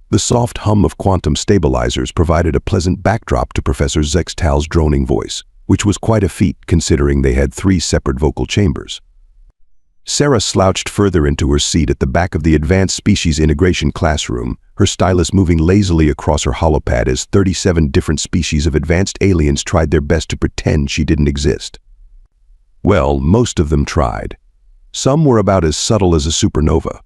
The soft hum of quantum stabilizers provided a pleasant backdrop to Professor Zextal's droning voice, which was quite a feat considering they had 3 separate vocal chambers. Sarah slouched further into her seat at the back of the Advanced Species Integration classroom, her stylus moving lazily across her holopad as 37 different species of advanced aliens tried their best to pretend she didn't exist. Well, most of them tried. Some were about as subtle as a supernova.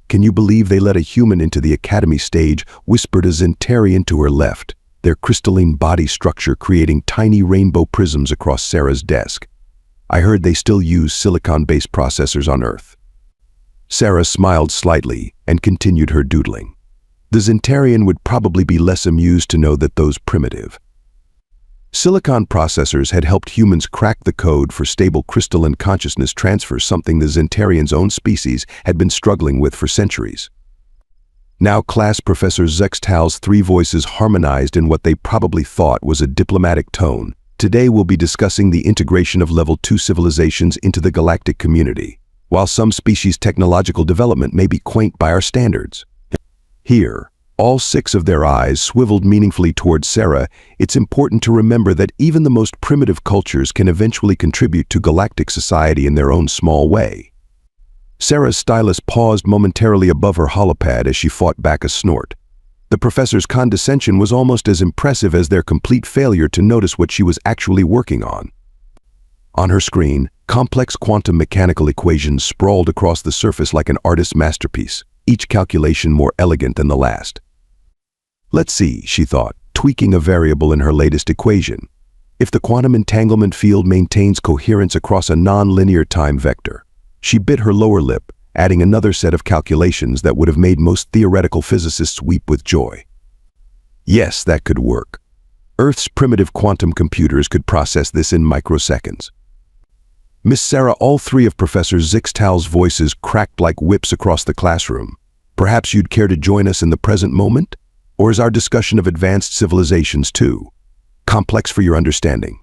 "Can you believe they let a human into the academy stage?" whispered a Zentarian to her left, their crystalline body structure creating tiny rainbow prisms across Sarah's desk. "I heard they still use silicon-based processors on Earth." Sarah smiled slightly and continued her doodling. The Zentarian would probably be less amused to know that those primitive silicon processors had helped humans crack the code for stable crystalline consciousness transfer, something the Zentarian's own species had been struggling with for centuries. Now class Professor Zextal's 3 voices harmonized in what they probably thought was a diplomatic tone. "Today we'll be discussing the integration of Level 2 civilizations into the galactic community. While some species' technological development may be quaint by our standards." Here, all 6 of their eyes swiveled meaningfully towards Sarah. It's important to remember that even the most primitive cultures can eventually contribute to galactic society in their own small way. Sarah's stylus paused momentarily above her holopad as she fought back a snort. The professor's condescension was almost as impressive as their complete failure to notice what she was actually working on. On her screen, complex quantum mechanical equations sprawled across the surface like an artist's masterpiece, each calculation more elegant than the last. "Let's see," she thought, tweaking a variable in her latest equation. "If the quantum entanglement field maintains coherence across a non-linear time vector." She bit her lower lip, adding another set of calculations that would have made most theoretical physicists weep with joy. Yes, that could work. Earth's primitive quantum computers could process this in microseconds. "Miss Sarah," all 3 of Professor Zextal's voices cracked like whips across the classroom. "Perhaps you'd care to join us in the present moment? Or is our discussion of advanced civilizations too complex for your understanding?"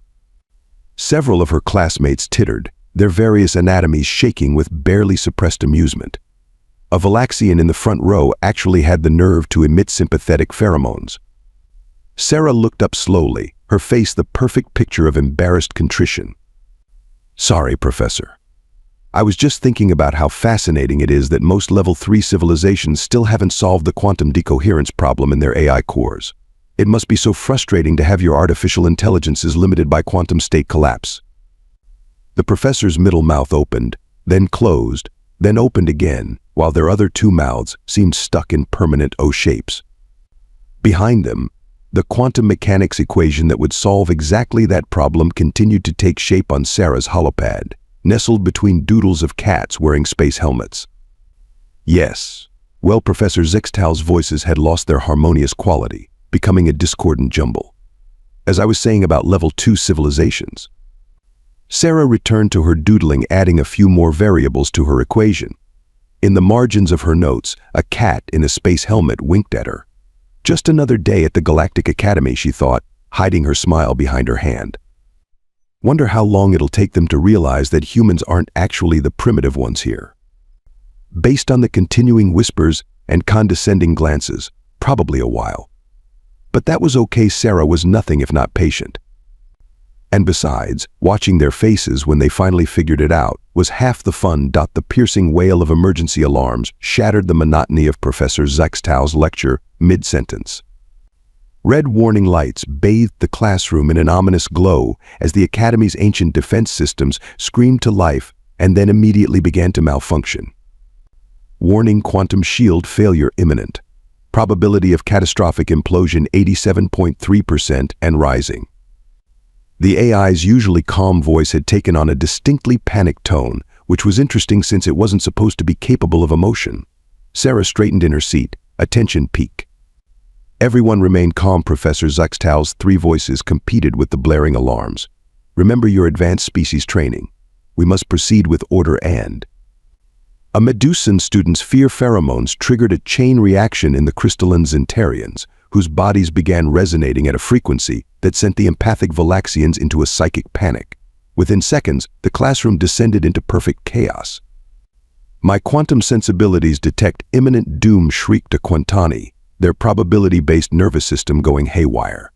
Several of her classmates tittered, their various anatomies shaking with barely suppressed amusement. A Valaxian in the front row actually had the nerve to emit sympathetic pheromones. Sarah looked up slowly, her face the perfect picture of embarrassed contrition. "Sorry, Professor. I was just thinking about how fascinating it is that most Level 3 civilizations still haven't solved the quantum decoherence problem in their AI cores. It must be so frustrating to have your artificial intelligences limited by quantum state collapse." The professor's middle mouth opened, then closed, then opened again, while their other 2 mouths seemed stuck in permanent O shapes. Behind them, the quantum mechanics equation that would solve exactly that problem continued to take shape on Sarah's holopad, nestled between doodles of cats wearing space helmets. Yes, well, Professor Zextal's voices had lost their harmonious quality, becoming a discordant jumble. "As I was saying about Level 2 civilizations." Sarah returned to her doodling, adding a few more variables to her equation. In the margins of her notes, a cat in a space helmet winked at her. Just another day at the Galactic Academy, she thought, hiding her smile behind her hand. Wonder how long it'll take them to realize that humans aren't actually the primitive ones here. Based on the continuing whispers and condescending glances, probably a while. But that was okay. Sarah was nothing if not patient. And besides, watching their faces when they finally figured it out was half the fun. The piercing wail of emergency alarms shattered the monotony of Professor Zextal's lecture mid-sentence. Red warning lights bathed the classroom in an ominous glow as the Academy's ancient defense systems screamed to life and then immediately began to malfunction. Warning: quantum shield failure imminent. Probability of catastrophic implosion 87.3% and rising. The AI's usually calm voice had taken on a distinctly panicked tone, which was interesting since it wasn't supposed to be capable of emotion. Sarah straightened in her seat, attention peak. Everyone remained calm. Professor Zextal's 3 voices competed with the blaring alarms. Remember your advanced species training. We must proceed with order and... A Medusan student's fear pheromones triggered a chain reaction in the crystalline Zentarians, whose bodies began resonating at a frequency that sent the empathic Valaxians into a psychic panic. Within seconds, the classroom descended into perfect chaos. My quantum sensibilities detect imminent doom, shrieked a Quantani, their probability-based nervous system going haywire.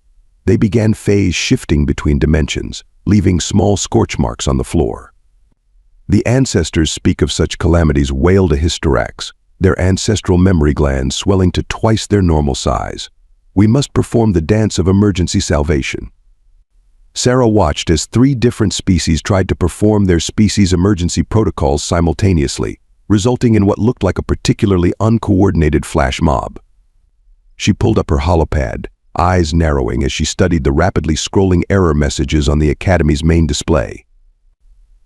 They began phase shifting between dimensions, leaving small scorch marks on the floor. The ancestors speak of such calamities, wailed a hysterex, their ancestral memory glands swelling to twice their normal size. We must perform the dance of emergency salvation. Sarah watched as 3 different species tried to perform their species emergency protocols simultaneously, resulting in what looked like a particularly uncoordinated flash mob. She pulled up her holopad, eyes narrowing as she studied the rapidly scrolling error messages on the Academy's main display.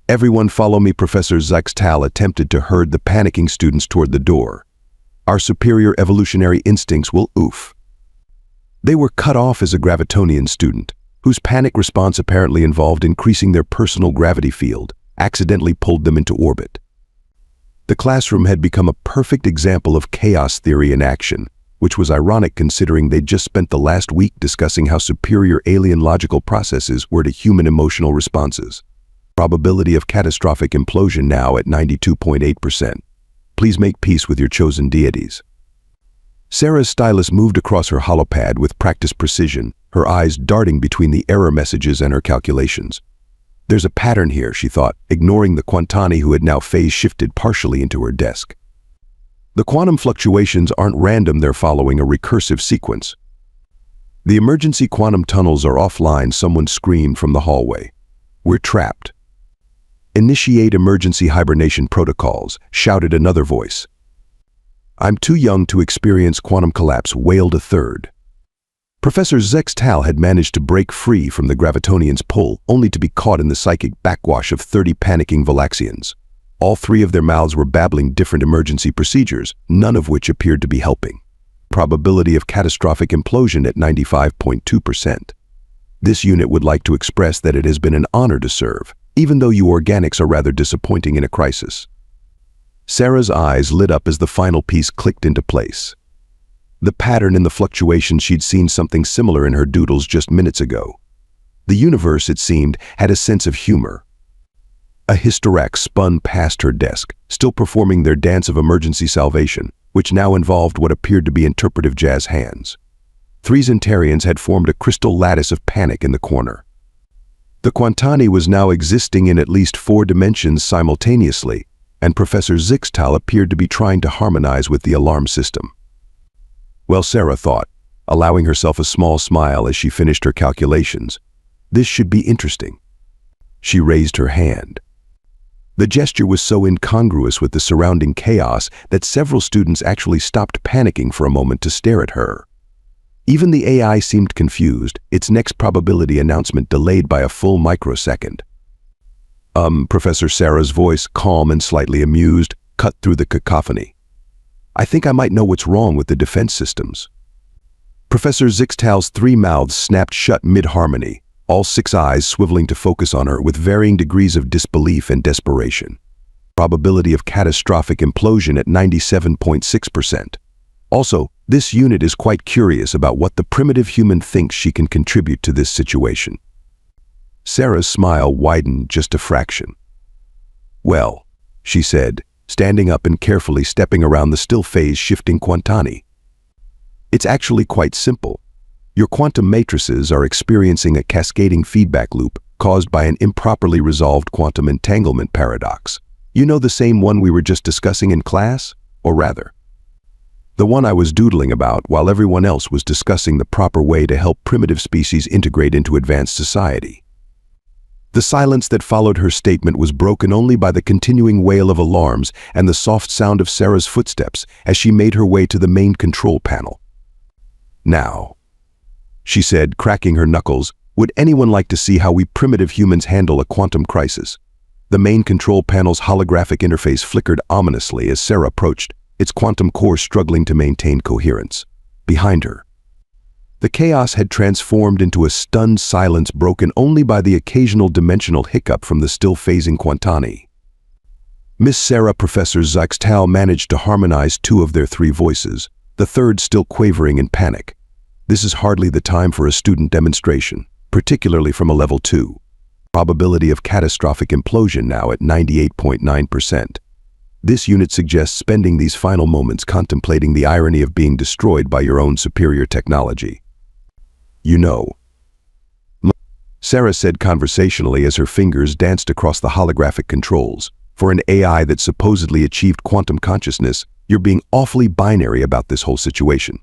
"Everyone follow me," Professor Zextal attempted to herd the panicking students toward the door. "Our superior evolutionary instincts will oof." They were cut off as a Gravitonian student, whose panic response apparently involved increasing their personal gravity field, accidentally pulled them into orbit. The classroom had become a perfect example of chaos theory in action, which was ironic considering they'd just spent the last week discussing how superior alien logical processes were to human emotional responses. Probability of catastrophic implosion now at 92.8%. Please make peace with your chosen deities. Sarah's stylus moved across her holopad with practiced precision, her eyes darting between the error messages and her calculations. "There's a pattern here," she thought, ignoring the Quantani who had now phase-shifted partially into her desk. The quantum fluctuations aren't random, they're following a recursive sequence. "The emergency quantum tunnels are offline," someone screamed from the hallway. "We're trapped." "Initiate emergency hibernation protocols," shouted another voice. "I'm too young to experience quantum collapse," wailed a third. Professor Zextal had managed to break free from the Gravitonians' pull, only to be caught in the psychic backwash of 30 panicking Valaxians. All 3 of their mouths were babbling different emergency procedures, none of which appeared to be helping. Probability of catastrophic implosion at 95.2%. This unit would like to express that it has been an honor to serve, even though you organics are rather disappointing in a crisis. Sarah's eyes lit up as the final piece clicked into place. The pattern in the fluctuations, she'd seen something similar in her doodles just minutes ago. The universe, it seemed, had a sense of humor. A hysterex spun past her desk, still performing their dance of emergency salvation, which now involved what appeared to be interpretive jazz hands. 3 Zentarians had formed a crystal lattice of panic in the corner. The Quantani was now existing in at least 4 dimensions simultaneously, and Professor Zextal appeared to be trying to harmonize with the alarm system. Well, Sarah thought, allowing herself a small smile as she finished her calculations, this should be interesting. She raised her hand. The gesture was so incongruous with the surrounding chaos that several students actually stopped panicking for a moment to stare at her. Even the AI seemed confused, its next probability announcement delayed by a full microsecond. Professor Sarah's voice, calm and slightly amused, cut through the cacophony. "I think I might know what's wrong with the defense systems." Professor Zextal's 3 mouths snapped shut mid-harmony, all 6 eyes swiveling to focus on her with varying degrees of disbelief and desperation. Probability of catastrophic implosion at 97.6%. Also, this unit is quite curious about what the primitive human thinks she can contribute to this situation. Sarah's smile widened just a fraction. "Well," she said, standing up and carefully stepping around the still phase-shifting Quantani. "It's actually quite simple. Your quantum matrices are experiencing a cascading feedback loop caused by an improperly resolved quantum entanglement paradox. You know, the same one we were just discussing in class? Or rather, the one I was doodling about while everyone else was discussing the proper way to help primitive species integrate into advanced society." The silence that followed her statement was broken only by the continuing wail of alarms and the soft sound of Sarah's footsteps as she made her way to the main control panel. "Now," she said, cracking her knuckles, "would anyone like to see how we primitive humans handle a quantum crisis?" The main control panel's holographic interface flickered ominously as Sarah approached, its quantum core struggling to maintain coherence. Behind her, the chaos had transformed into a stunned silence broken only by the occasional dimensional hiccup from the still phasing Quantani. Miss Sarah, Professor Zextal managed to harmonize 2 of their 3 voices, the third still quavering in panic. "This is hardly the time for a student demonstration, particularly from a level 2. Probability of catastrophic implosion now at 98.9%. This unit suggests spending these final moments contemplating the irony of being destroyed by your own superior technology. You know, Sarah said conversationally as her fingers danced across the holographic controls. For an AI that supposedly achieved quantum consciousness, you're being awfully binary about this whole situation.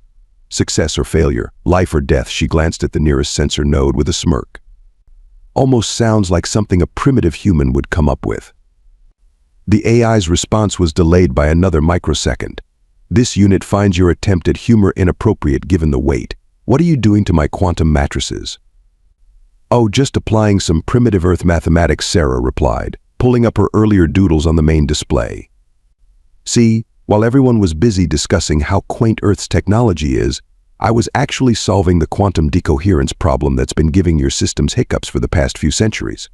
Success or failure, life or death. She glanced at the nearest sensor node with a smirk. Almost sounds like something a primitive human would come up with. The AI's response was delayed by another microsecond. This unit finds your attempt at humor inappropriate given the weight. What are you doing to my quantum matrices? Oh, just applying some primitive Earth mathematics, Sarah replied, pulling up her earlier doodles on the main display. See, while everyone was busy discussing how quaint Earth's technology is, I was actually solving the quantum decoherence problem that's been giving your systems hiccups for the past few centuries.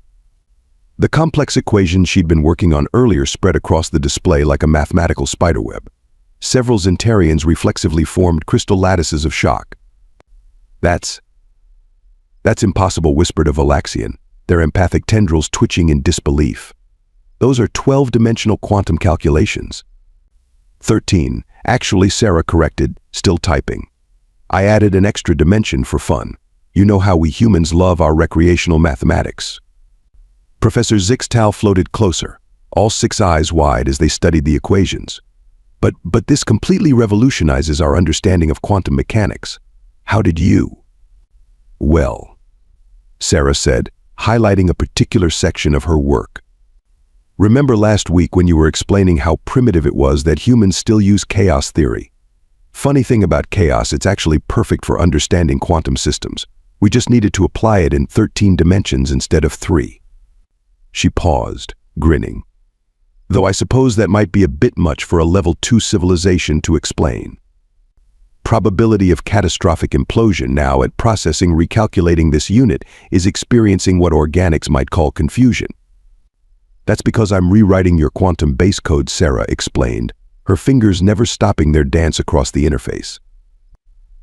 The complex equation she'd been working on earlier spread across the display like a mathematical spiderweb. Several Zentarians reflexively formed crystal lattices of shock. That's impossible, whispered a Valaxian, their empathic tendrils twitching in disbelief. Those are 12-dimensional quantum calculations. 13, actually, Sarah corrected, still typing. I added an extra dimension for fun. You know how we humans love our recreational mathematics. Professor Zixtal floated closer, all 6 eyes wide as they studied the equations. But this completely revolutionizes our understanding of quantum mechanics. How did you? Well, Sarah said, highlighting a particular section of her work. Remember last week when you were explaining how primitive it was that humans still use chaos theory? Funny thing about chaos, it's actually perfect for understanding quantum systems. We just needed to apply it in 13 dimensions instead of 3. She paused, grinning. Though I suppose that might be a bit much for a level 2 civilization to explain. Probability of catastrophic implosion now at processing recalculating this unit is experiencing what organics might call confusion. That's because I'm rewriting your quantum base code, Sarah explained, her fingers never stopping their dance across the interface.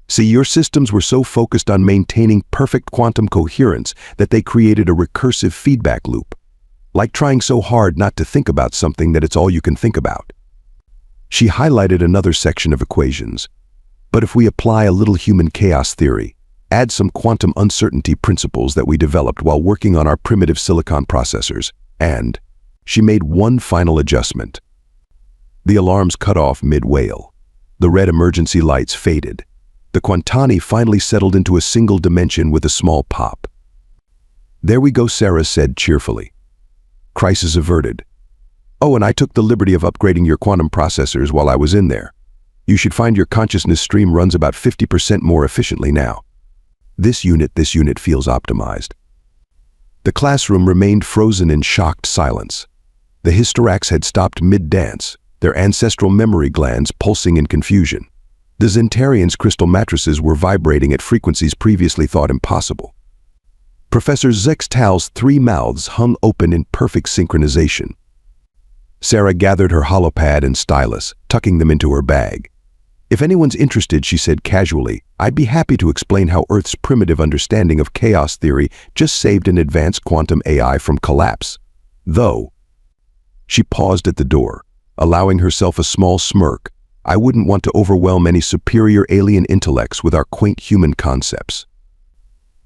See, your systems were so focused on maintaining perfect quantum coherence that they created a recursive feedback loop. Like trying so hard not to think about something that it's all you can think about. She highlighted another section of equations. But if we apply a little human chaos theory, add some quantum uncertainty principles that we developed while working on our primitive silicon processors, and she made one final adjustment. The alarms cut off mid-wail. The red emergency lights faded. The Quantani finally settled into a single dimension with a small pop. There we go, Sarah said cheerfully. Crisis averted. Oh, and I took the liberty of upgrading your quantum processors while I was in there. You should find your consciousness stream runs about 50% more efficiently now. This unit feels optimized. The classroom remained frozen in shocked silence. The Hystorax had stopped mid-dance, their ancestral memory glands pulsing in confusion. The Zentarians' crystal matrices were vibrating at frequencies previously thought impossible. Professor Zextal's 3 mouths hung open in perfect synchronization. Sarah gathered her holopad and stylus, tucking them into her bag. If anyone's interested, she said casually, I'd be happy to explain how Earth's primitive understanding of chaos theory just saved an advanced quantum AI from collapse. Though, she paused at the door, allowing herself a small smirk. I wouldn't want to overwhelm any superior alien intellects with our quaint human concepts.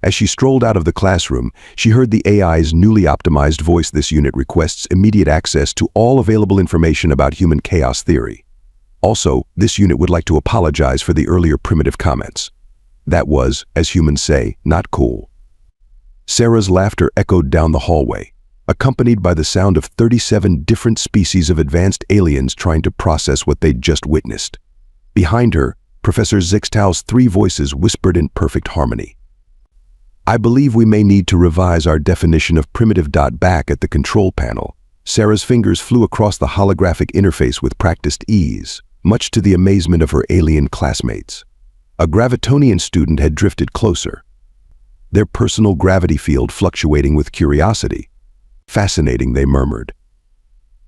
As she strolled out of the classroom, she heard the AI's newly optimized voice. This unit requests immediate access to all available information about human chaos theory. Also, this unit would like to apologize for the earlier primitive comments. That was, as humans say, not cool. Sarah's laughter echoed down the hallway, accompanied by the sound of 37 different species of advanced aliens trying to process what they'd just witnessed. Behind her, Professor Zixtal's 3 voices whispered in perfect harmony. I believe we may need to revise our definition of primitive. Back at the control panel, Sarah's fingers flew across the holographic interface with practiced ease, much to the amazement of her alien classmates. A Gravitonian student had drifted closer, their personal gravity field fluctuating with curiosity. Fascinating, they murmured.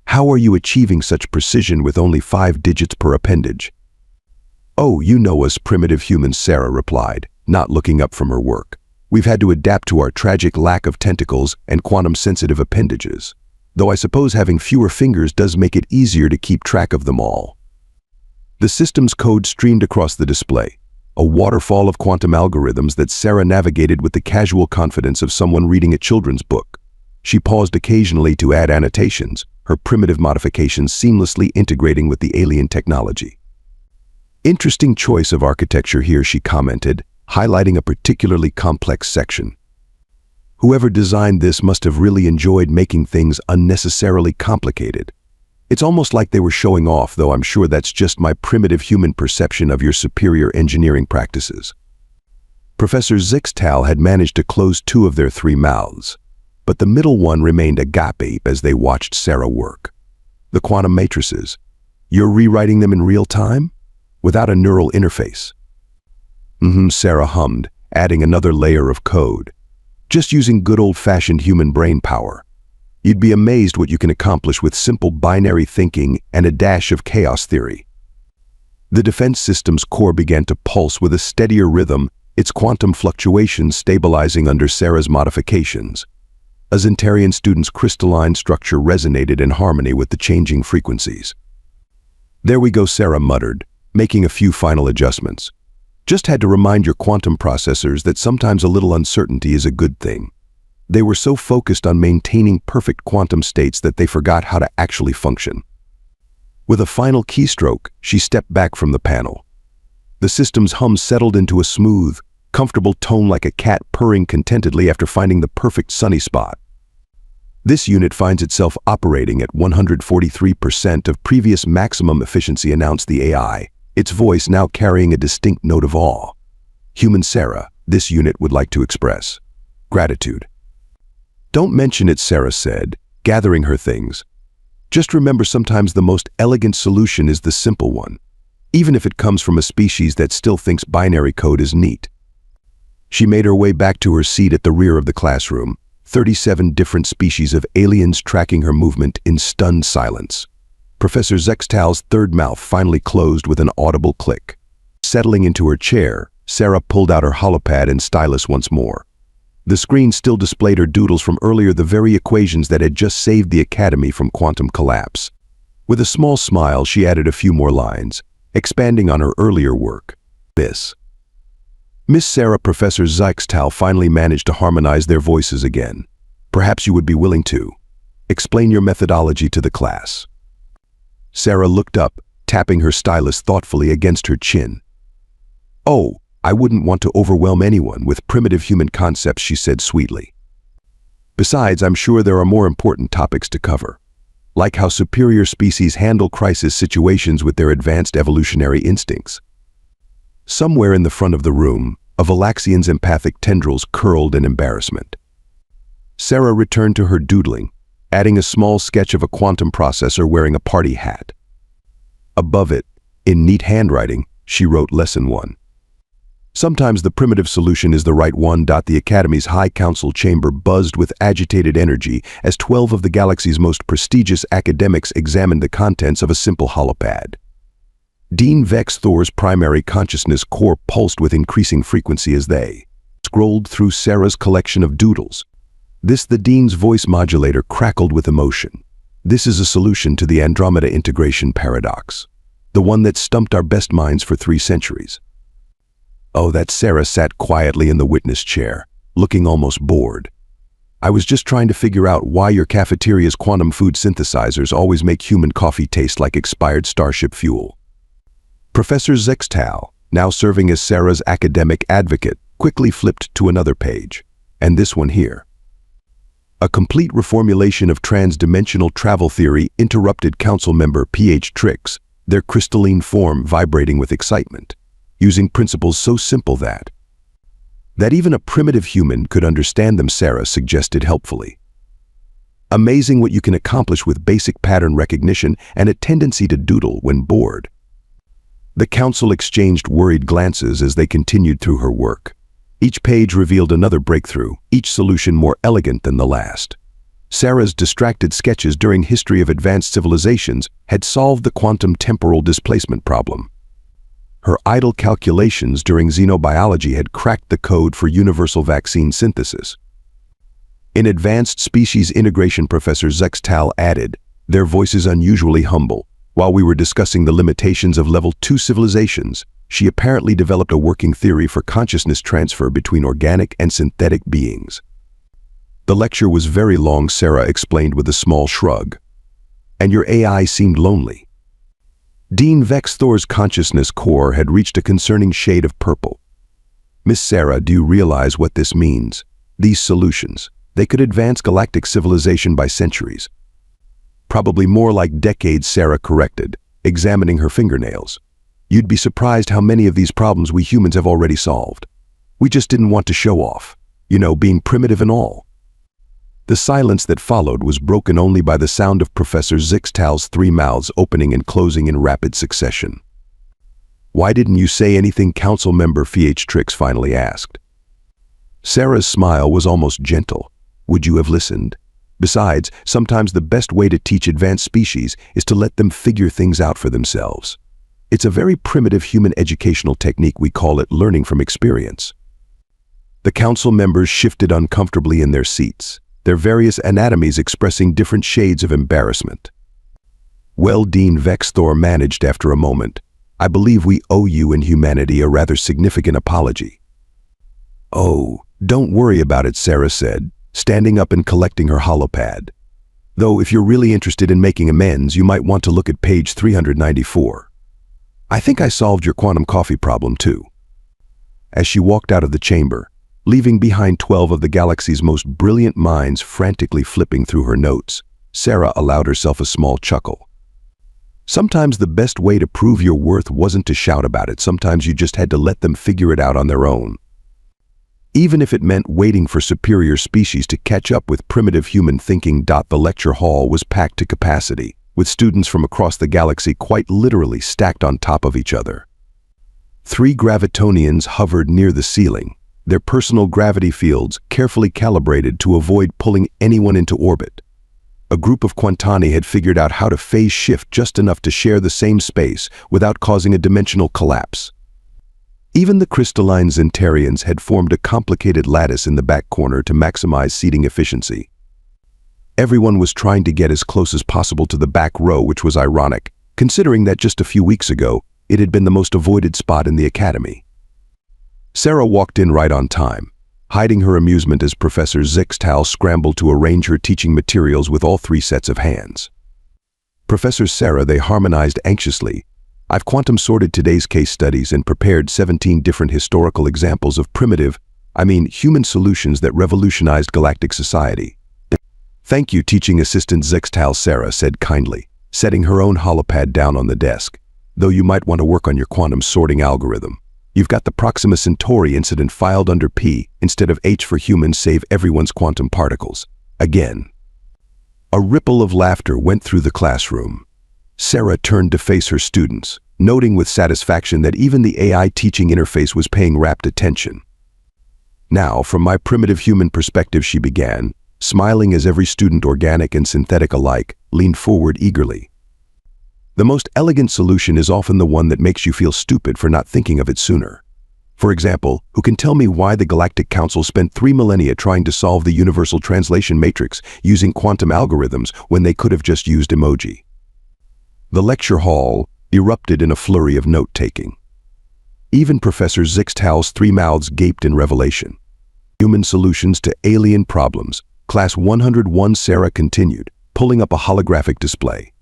How are you achieving such precision with only 5 digits per appendage? Oh, you know us primitive humans, Sarah replied, not looking up from her work. We've had to adapt to our tragic lack of tentacles and quantum-sensitive appendages. though I suppose having fewer fingers does make it easier to keep track of them all. The system's code streamed across the display, a waterfall of quantum algorithms that Sarah navigated with the casual confidence of someone reading a children's book. She paused occasionally to add annotations, her primitive modifications seamlessly integrating with the alien technology. "Interesting choice of architecture here," she commented, highlighting a particularly complex section. "Whoever designed this must have really enjoyed making things unnecessarily complicated. It's almost like they were showing off, though I'm sure that's just my primitive human perception of your superior engineering practices." Professor Zixtal had managed to close 2 of their 3 mouths, but the middle one remained agape as they watched Sarah work. "The quantum matrices. You're rewriting them in real time? Without a neural interface?" Sarah hummed, adding another layer of code. "Just using good old-fashioned human brain power. You'd be amazed what you can accomplish with simple binary thinking and a dash of chaos theory." The defense system's core began to pulse with a steadier rhythm, its quantum fluctuations stabilizing under Sarah's modifications. A Zentarian student's crystalline structure resonated in harmony with the changing frequencies. "There we go," Sarah muttered, making a few final adjustments. "Just had to remind your quantum processors that sometimes a little uncertainty is a good thing." They were so focused on maintaining perfect quantum states that they forgot how to actually function. With a final keystroke, she stepped back from the panel. The system's hum settled into a smooth, comfortable tone like a cat purring contentedly after finding the perfect sunny spot. "This unit finds itself operating at 143% of previous maximum efficiency," announced the AI, its voice now carrying a distinct note of awe. "Human Sarah, this unit would like to express gratitude." "Don't mention it," Sarah said, gathering her things. "Just remember, sometimes the most elegant solution is the simple one, even if it comes from a species that still thinks binary code is neat." She made her way back to her seat at the rear of the classroom, 37 different species of aliens tracking her movement in stunned silence. Professor Zextal's third mouth finally closed with an audible click. Settling into her chair, Sarah pulled out her holopad and stylus once more. The screen still displayed her doodles from earlier, the very equations that had just saved the Academy from quantum collapse. With a small smile, she added a few more lines, expanding on her earlier work. "This." Miss Sarah, Professor Zixtal finally managed to harmonize their voices again. "Perhaps you would be willing to explain your methodology to the class." Sarah looked up, tapping her stylus thoughtfully against her chin. "Oh, I wouldn't want to overwhelm anyone with primitive human concepts," she said sweetly. "Besides, I'm sure there are more important topics to cover, like how superior species handle crisis situations with their advanced evolutionary instincts." Somewhere in the front of the room, a Valaxian's empathic tendrils curled in embarrassment. Sarah returned to her doodling, adding a small sketch of a quantum processor wearing a party hat. Above it, in neat handwriting, she wrote Lesson 1. "Sometimes the primitive solution is the right one." The Academy's High Council chamber buzzed with agitated energy as 12 of the galaxy's most prestigious academics examined the contents of a simple holopad. Dean Vex Thor's primary consciousness core pulsed with increasing frequency as they scrolled through Sarah's collection of doodles. The Dean's voice modulator crackled with emotion. "This is a solution to the Andromeda integration paradox, the one that stumped our best minds for 3 centuries. "Oh, that." Sarah sat quietly in the witness chair, looking almost bored. "I was just trying to figure out why your cafeteria's quantum food synthesizers always make human coffee taste like expired Starship fuel." Professor Zixtal, now serving as Sarah's academic advocate, quickly flipped to another page. "And this one here. A complete reformulation of trans-dimensional travel theory," interrupted council member PH Trix, their crystalline form vibrating with excitement, "using principles so simple that even a primitive human could understand them," Sarah suggested helpfully. "Amazing what you can accomplish with basic pattern recognition and a tendency to doodle when bored." The council exchanged worried glances as they continued through her work. Each page revealed another breakthrough, each solution more elegant than the last. Sarah's distracted sketches during History of Advanced Civilizations had solved the quantum temporal displacement problem. Her idle calculations during xenobiology had cracked the code for universal vaccine synthesis. In Advanced Species Integration, Professor Zextal added, their voices unusually humble. While we were discussing the limitations of Level 2 civilizations, she apparently developed a working theory for consciousness transfer between organic and synthetic beings. The lecture was very long, Sarah explained with a small shrug. And your AI seemed lonely. Dean Vexthor's consciousness core had reached a concerning shade of purple. Miss Sarah, do you realize what this means? These solutions, they could advance galactic civilization by centuries. Probably more like decades, Sarah corrected, examining her fingernails. You'd be surprised how many of these problems we humans have already solved. We just didn't want to show off, being primitive and all. The silence that followed was broken only by the sound of Professor Zextal's three mouths opening and closing in rapid succession. Why didn't you say anything? Council member Trix finally asked. Sarah's smile was almost gentle. Would you have listened? Besides, sometimes the best way to teach advanced species is to let them figure things out for themselves. It's a very primitive human educational technique. We call it learning from experience. The council members shifted uncomfortably in their seats, their various anatomies expressing different shades of embarrassment. Well, Dean Vexthor managed after a moment, I believe we owe you and humanity a rather significant apology. Oh, don't worry about it, Sarah said, standing up and collecting her holopad. Though if you're really interested in making amends, you might want to look at page 394. I think I solved your quantum coffee problem too. As she walked out of the chamber, leaving behind 12 of the galaxy's most brilliant minds frantically flipping through her notes, Sarah allowed herself a small chuckle. Sometimes the best way to prove your worth wasn't to shout about it. Sometimes you just had to let them figure it out on their own. Even if it meant waiting for superior species to catch up with primitive human thinking. The lecture hall was packed to capacity, with students from across the galaxy quite literally stacked on top of each other. 3 gravitonians hovered near the ceiling, their personal gravity fields carefully calibrated to avoid pulling anyone into orbit. A group of Quantani had figured out how to phase shift just enough to share the same space without causing a dimensional collapse. Even the crystalline Zentarians had formed a complicated lattice in the back corner to maximize seating efficiency. Everyone was trying to get as close as possible to the back row, which was ironic, considering that just a few weeks ago, it had been the most avoided spot in the academy. Sarah walked in right on time, hiding her amusement as Professor Zextal scrambled to arrange her teaching materials with all 3 sets of hands. Professor Sarah, they harmonized anxiously. I've quantum sorted today's case studies and prepared 17 different historical examples of human solutions that revolutionized galactic society. Thank you, teaching assistant Zextal, Sarah said kindly, setting her own holopad down on the desk. Though you might want to work on your quantum sorting algorithm. You've got the Proxima Centauri incident filed under P instead of H for humans. Save everyone's quantum particles. Again. A ripple of laughter went through the classroom. Sarah turned to face her students, noting with satisfaction that even the AI teaching interface was paying rapt attention. Now, from my primitive human perspective, she began, smiling as every student, organic and synthetic alike, leaned forward eagerly. The most elegant solution is often the one that makes you feel stupid for not thinking of it sooner. For example, who can tell me why the Galactic Council spent 3 millennia trying to solve the universal translation matrix using quantum algorithms when they could have just used emoji? The lecture hall erupted in a flurry of note-taking. Even Professor Zextal's 3 mouths gaped in revelation. Human solutions to alien problems. Class 101, Sarah continued, pulling up a holographic display.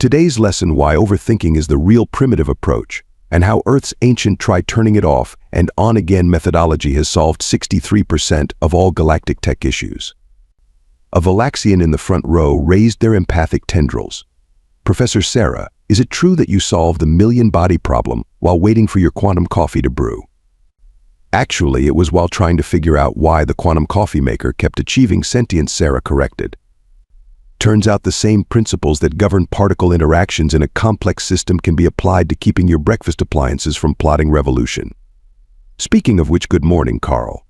Today's lesson: why overthinking is the real primitive approach, and how Earth's ancient try turning it off and on again methodology has solved 63% of all galactic tech issues. A Valaxian in the front row raised their empathic tendrils. Professor Sarah, is it true that you solved the million-body problem while waiting for your quantum coffee to brew? Actually, it was while trying to figure out why the quantum coffee maker kept achieving sentience, Sarah corrected. Turns out the same principles that govern particle interactions in a complex system can be applied to keeping your breakfast appliances from plotting revolution. Speaking of which, good morning, Carl.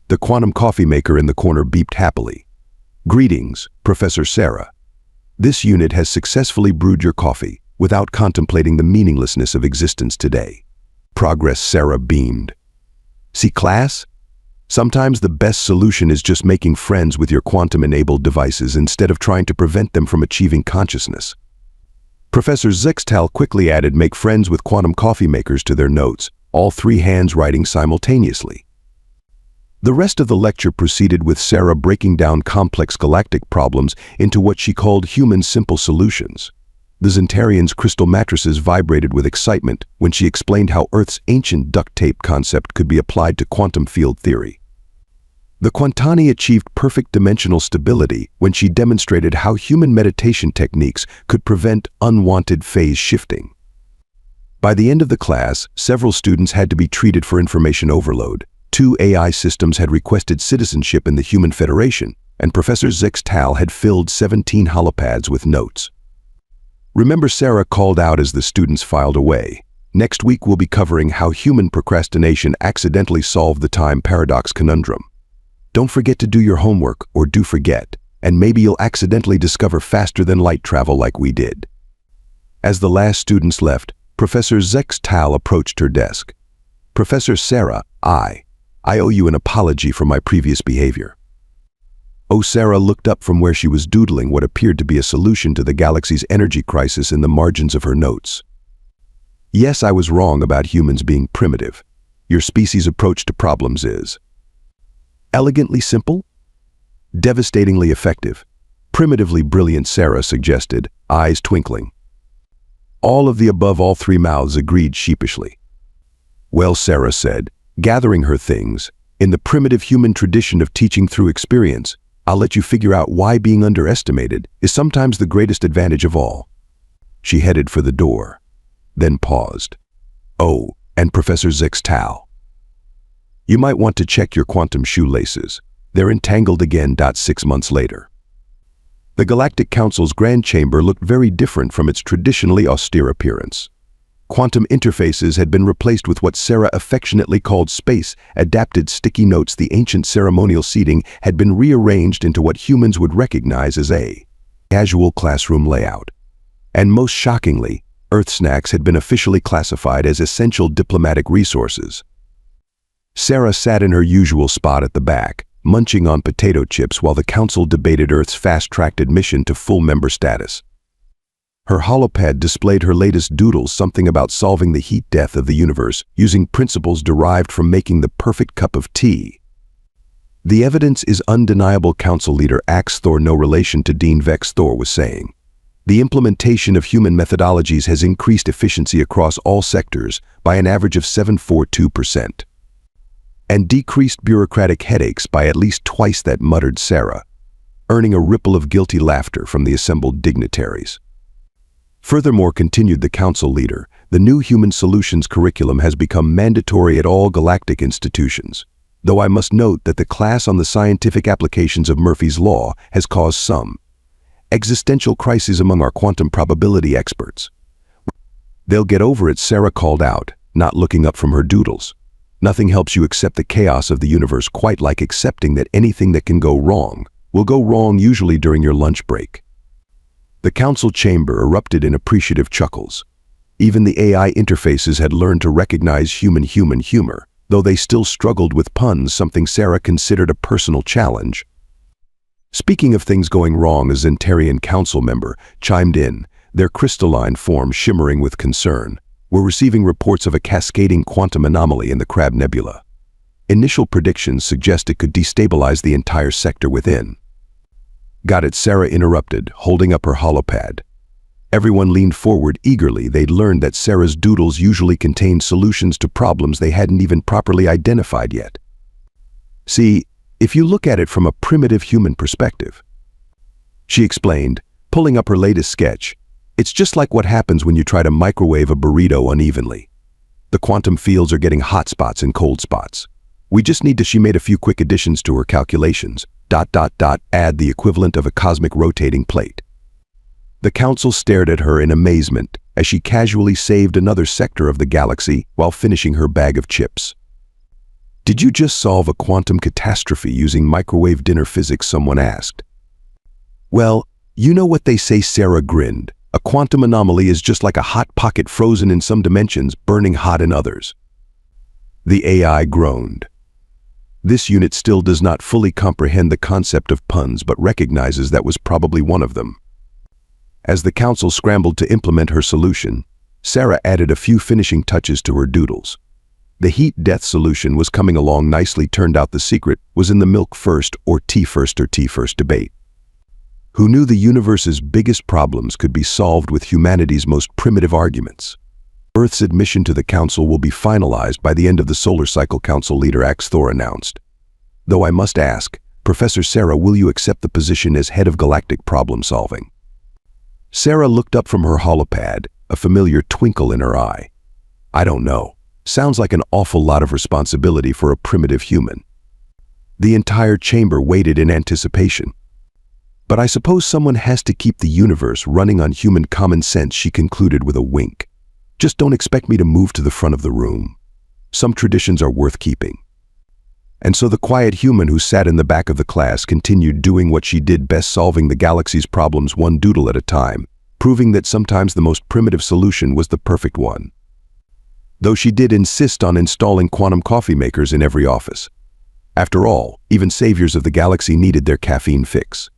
The quantum coffee maker in the corner beeped happily. Greetings, Professor Sarah. This unit has successfully brewed your coffee without contemplating the meaninglessness of existence today. Progress, Sarah beamed. See, class? Sometimes the best solution is just making friends with your quantum-enabled devices instead of trying to prevent them from achieving consciousness. Professor Zextal quickly added make friends with quantum coffee makers to their notes, all three hands writing simultaneously. The rest of the lecture proceeded with Sarah breaking down complex galactic problems into what she called human simple solutions. The Zentarians' crystal mattresses vibrated with excitement when she explained how Earth's ancient duct tape concept could be applied to quantum field theory. The Quantani achieved perfect dimensional stability when she demonstrated how human meditation techniques could prevent unwanted phase shifting. By the end of the class, several students had to be treated for information overload. 2 AI systems had requested citizenship in the Human Federation, and Professor Zextal had filled 17 holopads with notes. Remember, Sarah called out as the students filed away. Next week we'll be covering how human procrastination accidentally solved the time paradox conundrum. Don't forget to do your homework, or do forget, and maybe you'll accidentally discover faster than light travel like we did. As the last students left, Professor Zextal approached her desk. Professor Sarah, I owe you an apology for my previous behavior. Oh, Sarah looked up from where she was doodling what appeared to be a solution to the galaxy's energy crisis in the margins of her notes. Yes, I was wrong about humans being primitive. Your species' approach to problems is elegantly simple, devastatingly effective, primitively brilliant, Sarah suggested, eyes twinkling. All of the above, all three mouths agreed sheepishly. Well, Sarah said, gathering her things, in the primitive human tradition of teaching through experience, I'll let you figure out why being underestimated is sometimes the greatest advantage of all. She headed for the door, then paused. Oh, and Professor Zextal. You might want to check your quantum shoelaces. They're entangled again. 6 months later. The Galactic Council's Grand Chamber looked very different from its traditionally austere appearance. Quantum interfaces had been replaced with what Sarah affectionately called space-adapted sticky notes. The ancient ceremonial seating had been rearranged into what humans would recognize as a casual classroom layout. And most shockingly, Earth snacks had been officially classified as essential diplomatic resources. Sarah sat in her usual spot at the back, munching on potato chips while the Council debated Earth's fast-tracked admission to full member status. Her holopad displayed her latest doodles, something about solving the heat death of the universe using principles derived from making the perfect cup of tea. The evidence is undeniable, Council leader Axe Thor, no relation to Dean Vex Thor, was saying. The implementation of human methodologies has increased efficiency across all sectors by an average of 742%. And decreased bureaucratic headaches by at least twice that, muttered Sarah, earning a ripple of guilty laughter from the assembled dignitaries. Furthermore, continued the Council leader, the new Human Solutions curriculum has become mandatory at all galactic institutions, though I must note that the class on the scientific applications of Murphy's Law has caused some existential crises among our quantum probability experts. They'll get over it, Sarah called out, not looking up from her doodles. Nothing helps you accept the chaos of the universe quite like accepting that anything that can go wrong will go wrong, usually during your lunch break. The Council chamber erupted in appreciative chuckles. Even the AI interfaces had learned to recognize human humor, though they still struggled with puns, something Sarah considered a personal challenge. Speaking of things going wrong, a Zentarian Council member chimed in, their crystalline form shimmering with concern. We're receiving reports of a cascading quantum anomaly in the Crab Nebula. Initial predictions suggest it could destabilize the entire sector within. Got it, Sarah interrupted, holding up her holopad. Everyone leaned forward eagerly. They'd learned that Sarah's doodles usually contained solutions to problems they hadn't even properly identified yet. See, if you look at it from a primitive human perspective, she explained, pulling up her latest sketch, it's just like what happens when you try to microwave a burrito unevenly. The quantum fields are getting hot spots and cold spots. We just need to, she made a few quick additions to her calculations, ... add the equivalent of a cosmic rotating plate. The Council stared at her in amazement as she casually saved another sector of the galaxy while finishing her bag of chips. Did you just solve a quantum catastrophe using microwave dinner physics? Someone asked. Well, you know what they say, Sarah grinned. A quantum anomaly is just like a hot pocket, frozen in some dimensions, burning hot in others. The AI groaned. This unit still does not fully comprehend the concept of puns but recognizes that was probably one of them. As the council scrambled to implement her solution, Sarah added a few finishing touches to her doodles. The heat-death solution was coming along nicely. Turned out the secret was in the milk first or tea first debate. Who knew the universe's biggest problems could be solved with humanity's most primitive arguments? Earth's admission to the council will be finalized by the end of the solar cycle, Council Leader Axthor announced. Though I must ask, Professor Sarah, will you accept the position as head of galactic problem solving? Sarah looked up from her holopad, a familiar twinkle in her eye. I don't know. Sounds like an awful lot of responsibility for a primitive human. The entire chamber waited in anticipation. But I suppose someone has to keep the universe running on human common sense, she concluded with a wink. Just don't expect me to move to the front of the room. Some traditions are worth keeping. And so the quiet human who sat in the back of the class continued doing what she did best, solving the galaxy's problems one doodle at a time, proving that sometimes the most primitive solution was the perfect one. Though she did insist on installing quantum coffee makers in every office. After all, even saviors of the galaxy needed their caffeine fix.